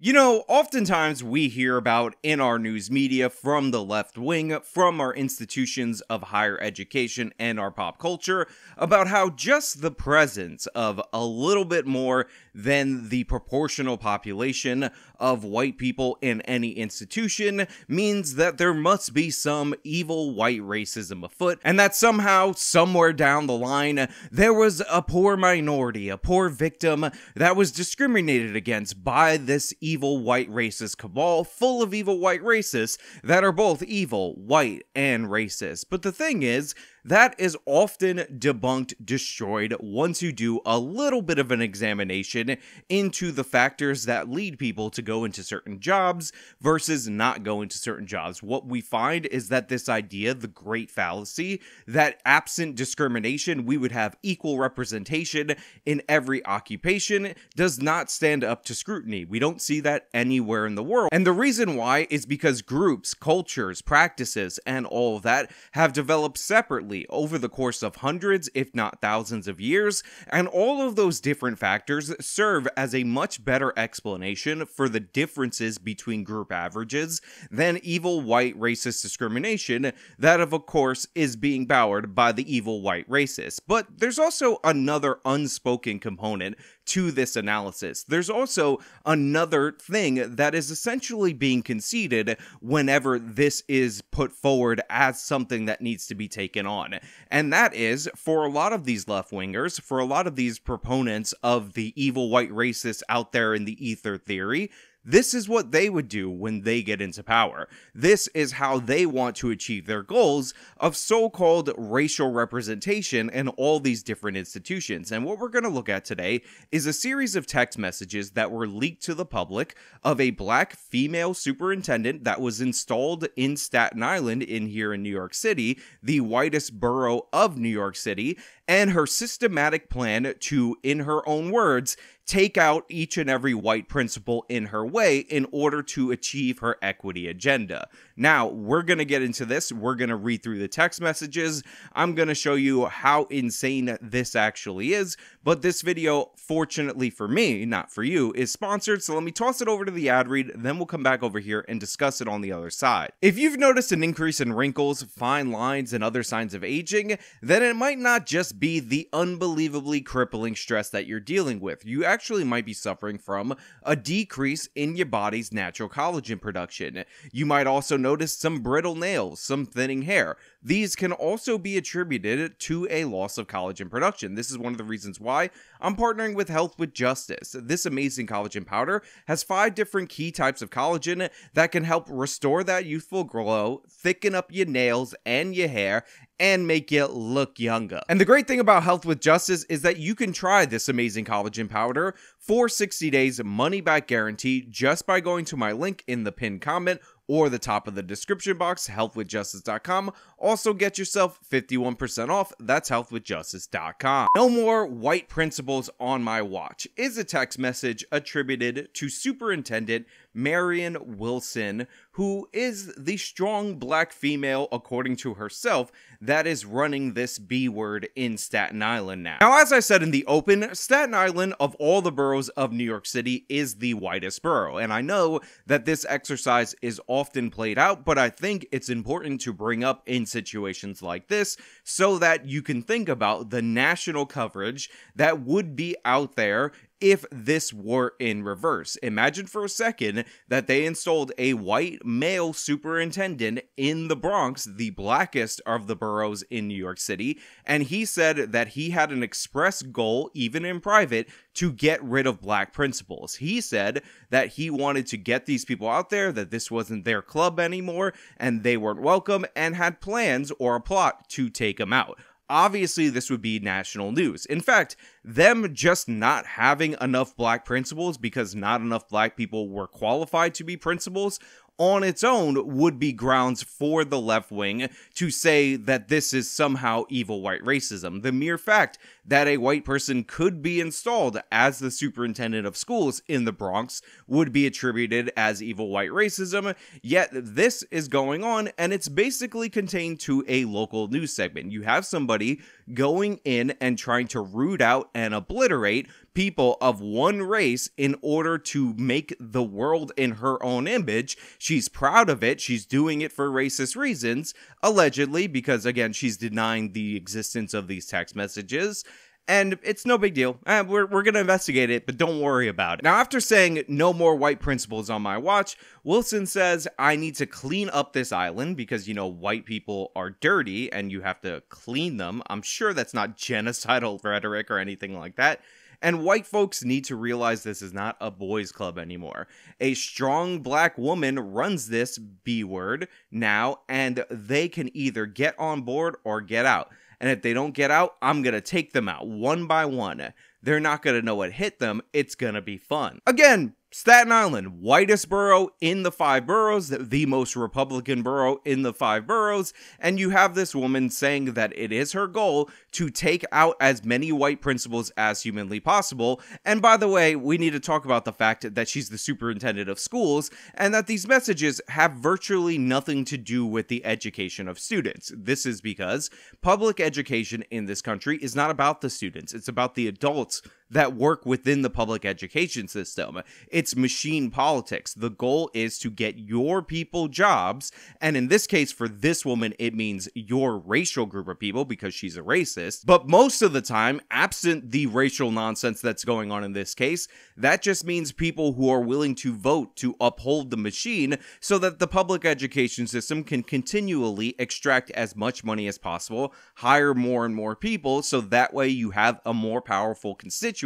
You know, oftentimes we hear about in our news media from the left wing, from our institutions of higher education and our pop culture, about how just the presence of a little bit more than the proportional population of white people in any institution means that there must be some evil white racism afoot, and that somehow, somewhere down the line, there was a poor minority, a poor victim that was discriminated against by this evil white racist cabal full of evil white racists that are both evil, white, and racist. But the thing is, that is often debunked, destroyed, once you do a little bit of an examination into the factors that lead people to go into certain jobs versus not go into certain jobs. What we find is that this idea, the great fallacy, that absent discrimination, we would have equal representation in every occupation, does not stand up to scrutiny. We don't see that anywhere in the world. And the reason why is because groups, cultures, practices, and all of that have developed separately over the course of hundreds, if not thousands of years, and all of those different factors serve as a much better explanation for the differences between group averages than evil white racist discrimination that, of course, is being powered by the evil white racists. But there's also another unspoken component to this analysis. There's also another thing that is essentially being conceded whenever this is put forward as something that needs to be taken on. And that is, for a lot of these left-wingers, for a lot of these proponents of the evil white racists out there in the ether theory, this is what they would do when they get into power. This is how they want to achieve their goals of so-called racial representation in all these different institutions. And what we're going to look at today is a series of text messages that were leaked to the public of a black female superintendent that was installed in Staten Island here in New York City, the whitest borough of New York City, and her systematic plan to, in her own words, take out each and every white principal in her way in order to achieve her equity agenda. Now, we're going to get into this. We're going to read through the text messages. I'm going to show you how insane this actually is. But this video, fortunately for me, not for you, is sponsored. So let me toss it over to the ad read. Then we'll come back over here and discuss it on the other side. If you've noticed an increase in wrinkles, fine lines, and other signs of aging, then it might not just be the unbelievably crippling stress that you're dealing with. You actually might be suffering from a decrease in your body's natural collagen production. You might also notice some brittle nails, some thinning hair. These can also be attributed to a loss of collagen production. This is one of the reasons why I'm partnering with Health with Justice. This amazing collagen powder has 5 different key types of collagen that can help restore that youthful glow, thicken up your nails and your hair, and make you look younger. And the great thing about Health with Justice is that you can try this amazing collagen powder for 60 days money back guarantee just by going to my link in the pinned comment or the top of the description box, healthwithjustice.com. Also get yourself 51% off. That's healthwithjustice.com. No more white principals on my watch is a text message attributed to Superintendent Marion Wilson, who is the strong black female, according to herself, that is running this B word in Staten Island now. Now, as I said in the open, Staten Island, of all the boroughs of New York City, is the whitest borough. And I know that this exercise is often played out, but I think it's important to bring up in situations like this so that you can think about the national coverage that would be out there if this were in reverse. Imagine for a second that they installed a white male superintendent in the Bronx, the blackest of the boroughs in New York City, and he said that he had an express goal, even in private, to get rid of black principals. He said that he wanted to get these people out there, that this wasn't their club anymore, and they weren't welcome, and had plans or a plot to take them out. Obviously, this would be national news. In fact, them just not having enough black principals because not enough black people were qualified to be principals on its own would be grounds for the left wing to say that this is somehow evil white racism. The mere fact that a white person could be installed as the superintendent of schools in the Bronx would be attributed as evil white racism, yet this is going on, and it's basically contained to a local news segment. You have somebody going in and trying to root out out and obliterate people of one race in order to make the world in her own image. She's proud of it. She's doing it for racist reasons, allegedly, because again, she's denying the existence of these text messages. And it's no big deal. We're going to investigate it, but don't worry about it. Now, after saying no more white principals on my watch, Wilson says, I need to clean up this island because, you know, white people are dirty and you have to clean them. I'm sure that's not genocidal rhetoric or anything like that. And white folks need to realize this is not a boys' club anymore. A strong black woman runs this B word now, and they can either get on board or get out. And if they don't get out, I'm going to take them out one by one. They're not going to know what hit them. It's going to be fun. Again, Staten Island, whitest borough in the 5 boroughs, the most Republican borough in the 5 boroughs, and you have this woman saying that it is her goal to take out as many white principals as humanly possible. And by the way, we need to talk about the fact that she's the superintendent of schools, and that these messages have virtually nothing to do with the education of students. This is because public education in this country is not about the students, it's about the adults that work within the public education system. It's machine politics. The goal is to get your people jobs, and in this case, for this woman, it means your racial group of people because she's a racist. But most of the time, absent the racial nonsense that's going on in this case, that just means people who are willing to vote to uphold the machine so that the public education system can continually extract as much money as possible, hire more and more people, so that way you have a more powerful constituency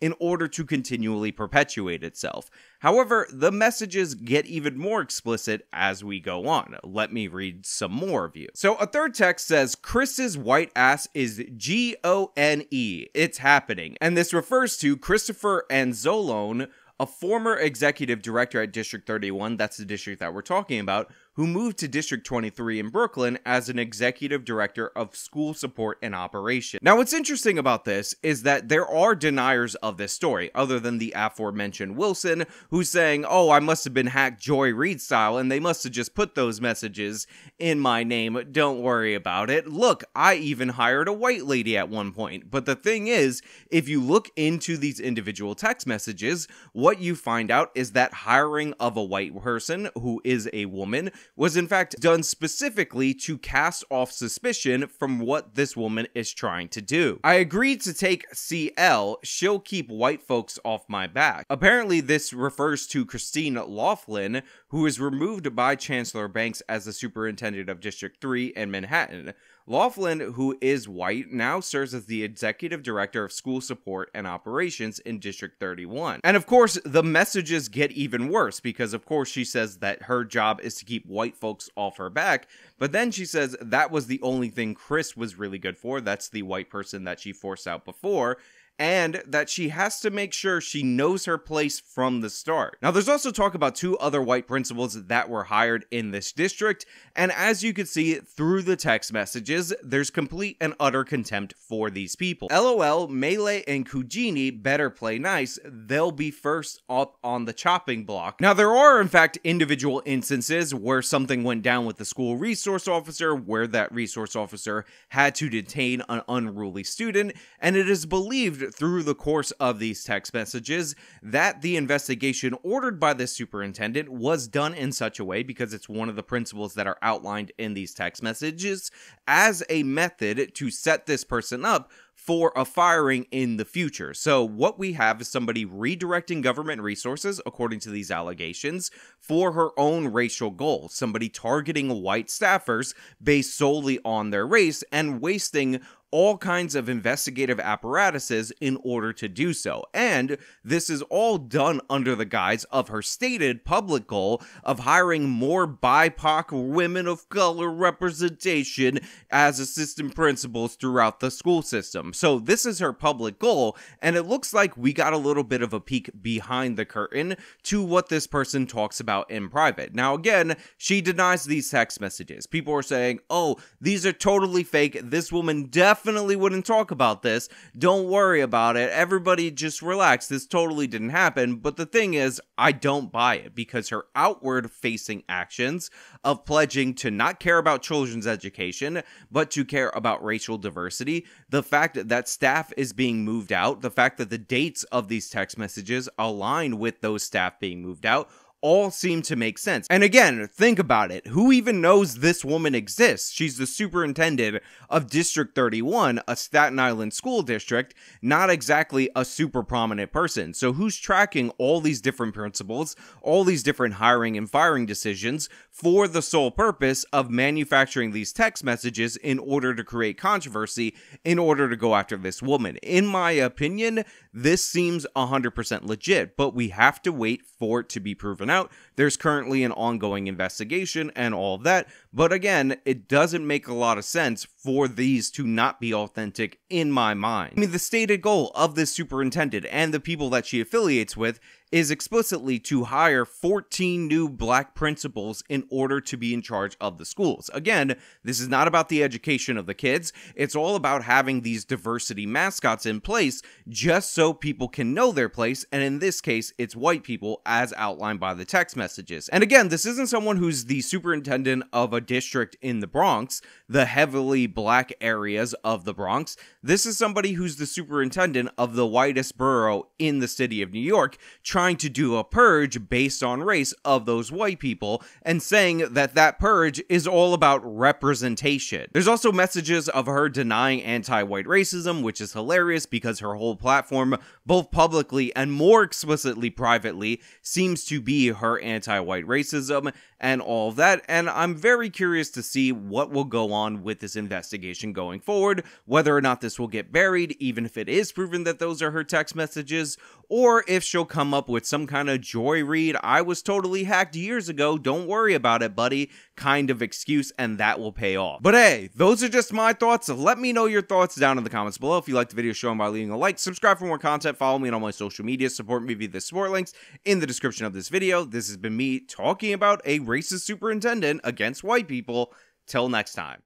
in order to continually perpetuate itself. However, the messages get even more explicit as we go on. Let me read some more of you. So a third text says, Chris's white ass is G-O-N-E. It's happening. And this refers to Christopher Anzalone, a former executive director at District 31, that's the district that we're talking about, who moved to District 23 in Brooklyn as an executive director of school support and operations. Now, what's interesting about this is that there are deniers of this story, other than the aforementioned Wilson, who's saying, oh, I must have been hacked Joy Reid style, and they must have just put those messages in my name. Don't worry about it. Look, I even hired a white lady at one point. But the thing is, if you look into these individual text messages, what you find out is that hiring of a white person who is a woman was in fact done specifically to cast off suspicion from what this woman is trying to do. I agreed to take CL, she'll keep white folks off my back. Apparently this refers to Christine Laughlin, who is removed by Chancellor Banks as the superintendent of District 3 in Manhattan. Laughlin, who is white, now serves as the executive director of school support and operations in District 31. And of course, the messages get even worse because of course she says that her job is to keep white folks off her back, but then she says that was the only thing Chris was really good for, that's the white person that she forced out before, and that she has to make sure she knows her place from the start. Now, there's also talk about 2 other white principals that were hired in this district, and as you can see through the text messages, there's complete and utter contempt for these people. LOL, Melee and Kujini better play nice, they'll be first up on the chopping block. Now, there are in fact individual instances where something went down with the school resource officer, where that resource officer had to detain an unruly student, and it is believed through the course of these text messages that the investigation ordered by the superintendent was done in such a way, because it's one of the principles that are outlined in these text messages, as a method to set this person up for a firing in the future. So what we have is somebody redirecting government resources, according to these allegations, for her own racial goals. Somebody targeting white staffers based solely on their race and wasting all kinds of investigative apparatuses in order to do so. And this is all done under the guise of her stated public goal of hiring more BIPOC women of color representation as assistant principals throughout the school system. So this is her public goal, and it looks like we got a little bit of a peek behind the curtain to what this person talks about in private. Now again, she denies these text messages. People are saying, oh, these are totally fake. This woman definitely definitely wouldn't talk about this. Don't worry about it. Everybody just relax. This totally didn't happen. But the thing is, I don't buy it, because her outward facing actions of pledging to not care about children's education, but to care about racial diversity, the fact that staff is being moved out, the fact that the dates of these text messages align with those staff being moved out, all seem to make sense. And again, think about it. Who even knows this woman exists? She's the superintendent of District 31, a Staten Island school district, not exactly a super prominent person. So who's tracking all these different principals, all these different hiring and firing decisions for the sole purpose of manufacturing these text messages in order to create controversy, in order to go after this woman? In my opinion, this seems 100% legit, but we have to wait for it to be proven out. There's currently an ongoing investigation and all of that, but again, it doesn't make a lot of sense for these to not be authentic in my mind. I mean, the stated goal of this superintendent and the people that she affiliates with is explicitly to hire 14 new black principals in order to be in charge of the schools. Again, this is not about the education of the kids. It's all about having these diversity mascots in place just so people can know their place, and in this case, it's white people as outlined by the text messages. And again, this isn't someone who's the superintendent of a district in the Bronx, the heavily black areas of the Bronx. This is somebody who's the superintendent of the whitest borough in the city of New York, trying to do a purge based on race of those white people, and saying that that purge is all about representation. There's also messages of her denying anti-white racism, which is hilarious because her whole platform, both publicly and more explicitly privately, seems to be her anti-white racism and all of that. And I'm very curious to see what will go on with this investigation going forward, whether or not this will get buried, even if it is proven that those are her text messages, or if she'll come up with some kind of joy read, "I was totally hacked years ago, don't worry about it, buddy," kind of excuse, and that will pay off. But hey, those are just my thoughts. Let me know your thoughts down in the comments below. If you liked the video, show them by leaving a like, subscribe for more content, follow me on all my social media, support me via the support links in the description of this video. This has been me talking about a racist superintendent against white people. Till next time.